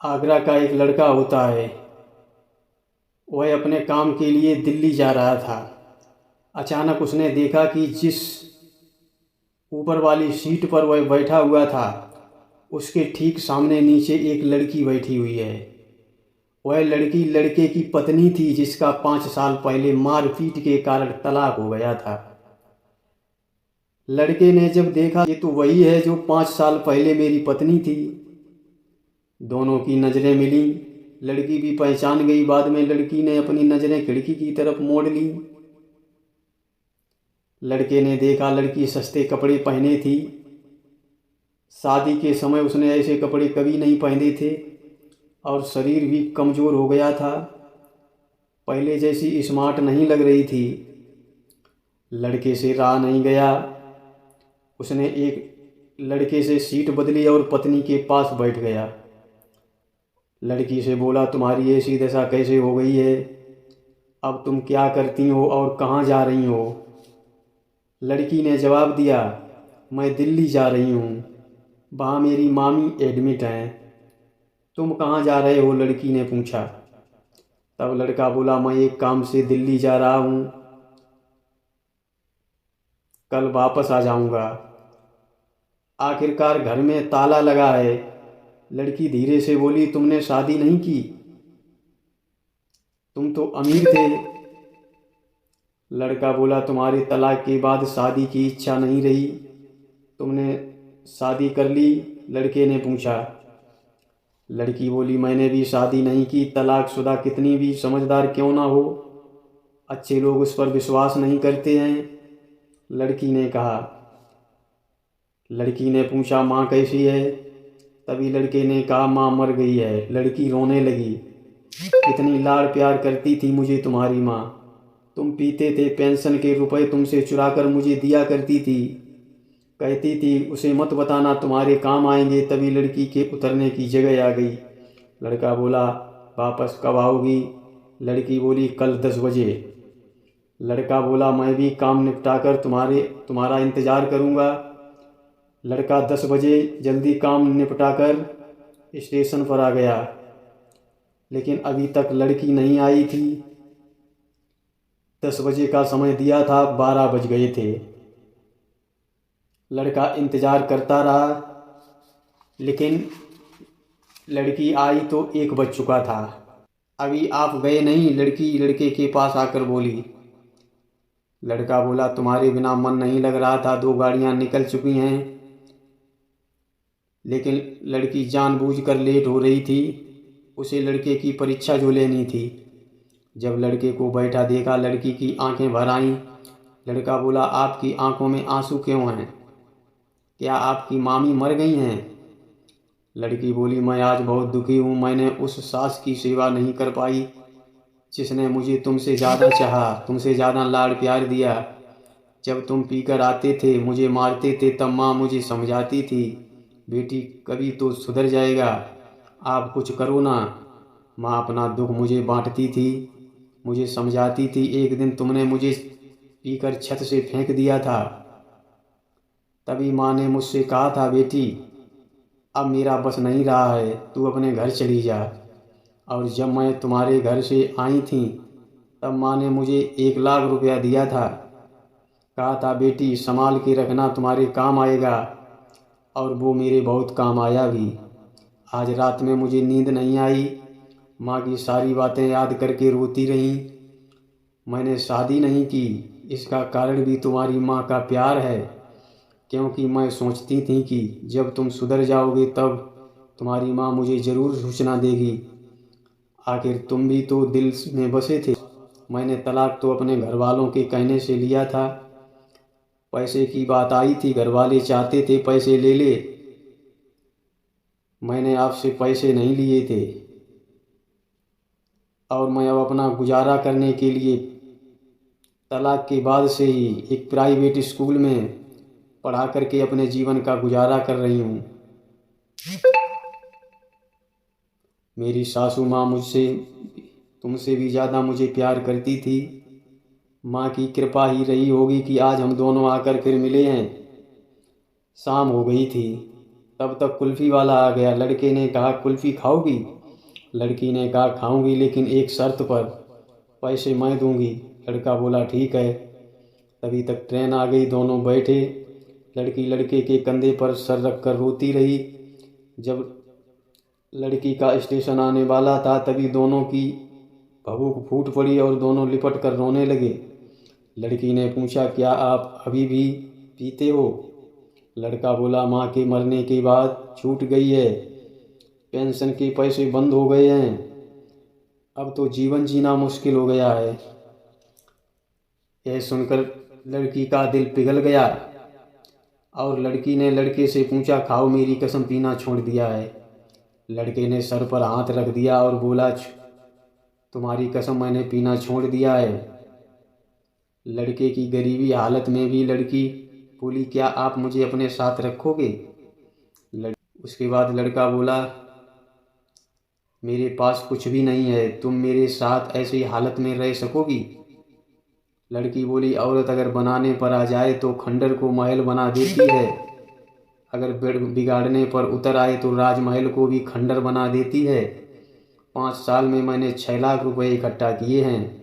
आगरा का एक लड़का होता है। वह अपने काम के लिए दिल्ली जा रहा था। अचानक उसने देखा कि जिस ऊपर वाली सीट पर वह बैठा हुआ था, उसके ठीक सामने नीचे एक लड़की बैठी हुई है। वह लड़की लड़के की पत्नी थी, जिसका 5 साल पहले मारपीट के कारण तलाक हो गया था। लड़के ने जब देखा ये तो वही है जो 5 साल पहले मेरी पत्नी थी। दोनों की नज़रें मिली। लड़की भी पहचान गई। बाद में लड़की ने अपनी नज़रें खिड़की की तरफ मोड़ ली। लड़के ने देखा लड़की सस्ते कपड़े पहने थी। शादी के समय उसने ऐसे कपड़े कभी नहीं पहने थे और शरीर भी कमज़ोर हो गया था। पहले जैसी स्मार्ट नहीं लग रही थी। लड़के से रहा नहीं गया। उसने एक लड़के से सीट बदली और पत्नी के पास बैठ गया। लड़की से बोला, तुम्हारी ऐसी दशा कैसे हो गई है? अब तुम क्या करती हो और कहाँ जा रही हो? लड़की ने जवाब दिया, मैं दिल्ली जा रही हूँ, वहाँ मेरी मामी एडमिट हैं। तुम कहाँ जा रहे हो? लड़की ने पूछा। तब लड़का बोला, मैं एक काम से दिल्ली जा रहा हूँ, कल वापस आ जाऊँगा। आखिरकार घर में ताला लगा है। लड़की धीरे से बोली, तुमने शादी नहीं की? तुम तो अमीर थे। लड़का बोला, तुम्हारे तलाक के बाद शादी की इच्छा नहीं रही, तुमने शादी कर ली? लड़के ने पूछा। लड़की बोली, मैंने भी शादी नहीं की। तलाकशुदा कितनी भी समझदार क्यों ना हो, अच्छे लोग उस पर विश्वास नहीं करते हैं। लड़की ने कहा। लड़की ने पूछा, माँ कैसी है? तभी लड़के ने कहा, माँ मर गई है। लड़की रोने लगी। इतनी लाड़ प्यार करती थी मुझे तुम्हारी माँ। तुम पीते थे, पेंशन के रुपए तुमसे चुराकर मुझे दिया करती थी। कहती थी उसे मत बताना, तुम्हारे काम आएंगे। तभी लड़की के उतरने की जगह आ गई। लड़का बोला, वापस कब आओगी? लड़की बोली, कल 10 बजे। लड़का बोला, मैं भी काम निपटाकर तुम्हारा इंतज़ार करूँगा। लड़का 10 बजे जल्दी काम निपटाकर स्टेशन पर आ गया, लेकिन अभी तक लड़की नहीं आई थी। 10 बजे का समय दिया था, 12 बज गए थे। लड़का इंतज़ार करता रहा, लेकिन लड़की आई तो 1 बज चुका था। अभी आप गए नहीं? लड़की लड़के के पास आकर बोली। लड़का बोला, तुम्हारे बिना मन नहीं लग रहा था, 2 गाड़ियाँ निकल चुकी हैं। लेकिन लड़की जानबूझकर लेट हो रही थी, उसे लड़के की परीक्षा जो लेनी थी। जब लड़के को बैठा देखा, लड़की की आंखें भर आईं। लड़का बोला, आपकी आंखों में आंसू क्यों हैं? क्या आपकी मामी मर गई हैं? लड़की बोली, मैं आज बहुत दुखी हूँ। मैंने उस सास की सेवा नहीं कर पाई जिसने मुझे तुमसे ज़्यादा चाहा, तुमसे ज़्यादा लाड़ प्यार दिया। जब तुम पीकर आते थे, मुझे मारते थे, तब माँ मुझे समझाती थी, बेटी कभी तो सुधर जाएगा, आप कुछ करो ना। माँ अपना दुख मुझे बांटती थी, मुझे समझाती थी। एक दिन तुमने मुझे पीकर छत से फेंक दिया था। तभी माँ ने मुझसे कहा था, बेटी अब मेरा बस नहीं रहा है, तू अपने घर चली जा। और जब मैं तुम्हारे घर से आई थी, तब माँ ने मुझे 1 लाख रुपया दिया था। कहा था, बेटी संभाल के रखना, तुम्हारे काम आएगा। और वो मेरे बहुत काम आया भी। आज रात में मुझे नींद नहीं आई। माँ की सारी बातें याद करके रोती रही। मैंने शादी नहीं की, इसका कारण भी तुम्हारी माँ का प्यार है, क्योंकि मैं सोचती थी कि जब तुम सुधर जाओगे तब तुम्हारी माँ मुझे ज़रूर सूचना देगी। आखिर तुम भी तो दिल में बसे थे। मैंने तलाक तो अपने घर वालों के कहने से लिया था। पैसे की बात आई थी, घर वाले चाहते थे पैसे ले ले। मैंने आपसे पैसे नहीं लिए थे, और मैं अब अपना गुजारा करने के लिए तलाक के बाद से ही एक प्राइवेट स्कूल में पढ़ा करके अपने जीवन का गुजारा कर रही हूँ। मेरी सासू माँ मुझसे तुमसे भी ज़्यादा मुझे प्यार करती थी। माँ की कृपा ही रही होगी कि आज हम दोनों आकर फिर मिले हैं। शाम हो गई थी। तब तक कुल्फ़ी वाला आ गया। लड़के ने कहा कुल्फ़ी खाओगी? लड़की ने कहा खाऊंगी, लेकिन एक शर्त पर, पैसे मैं दूंगी। लड़का बोला ठीक है। तभी तक ट्रेन आ गई, दोनों बैठे। लड़की लड़के के कंधे पर सर रख कर रोती रही। जब लड़की का स्टेशन आने वाला था तभी दोनों की भभूक फूट पड़ी और दोनों लिपट कर रोने लगे। लड़की ने पूछा क्या आप अभी भी पीते हो? लड़का बोला माँ के मरने के बाद छूट गई है, पेंशन के पैसे बंद हो गए हैं, अब तो जीवन जीना मुश्किल हो गया है। यह सुनकर लड़की का दिल पिघल गया और लड़की ने लड़के से पूछा खाओ मेरी कसम पीना छोड़ दिया है? लड़के ने सर पर हाथ रख दिया और बोला तुम्हारी कसम मैंने पीना छोड़ दिया है। लड़के की गरीबी हालत में भी लड़की बोली क्या आप मुझे अपने साथ रखोगे? उसके बाद लड़का बोला मेरे पास कुछ भी नहीं है, तुम मेरे साथ ऐसी हालत में रह सकोगी? लड़की बोली औरत अगर बनाने पर आ जाए तो खंडर को महल बना देती है, अगर बिगाड़ने पर उतर आए तो राजमहल को भी खंडर बना देती है। 5 साल में मैंने 6 लाख रुपए इकट्ठा किए हैं,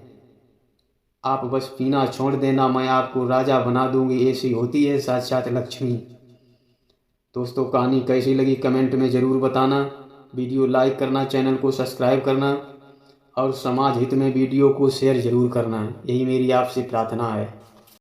आप बस पीना छोड़ देना, मैं आपको राजा बना दूंगी। ऐसी होती है साक्षात लक्ष्मी। दोस्तों कहानी कैसी लगी कमेंट में ज़रूर बताना। वीडियो लाइक करना, चैनल को सब्सक्राइब करना और समाज हित में वीडियो को शेयर ज़रूर करना। यही मेरी आपसे प्रार्थना है।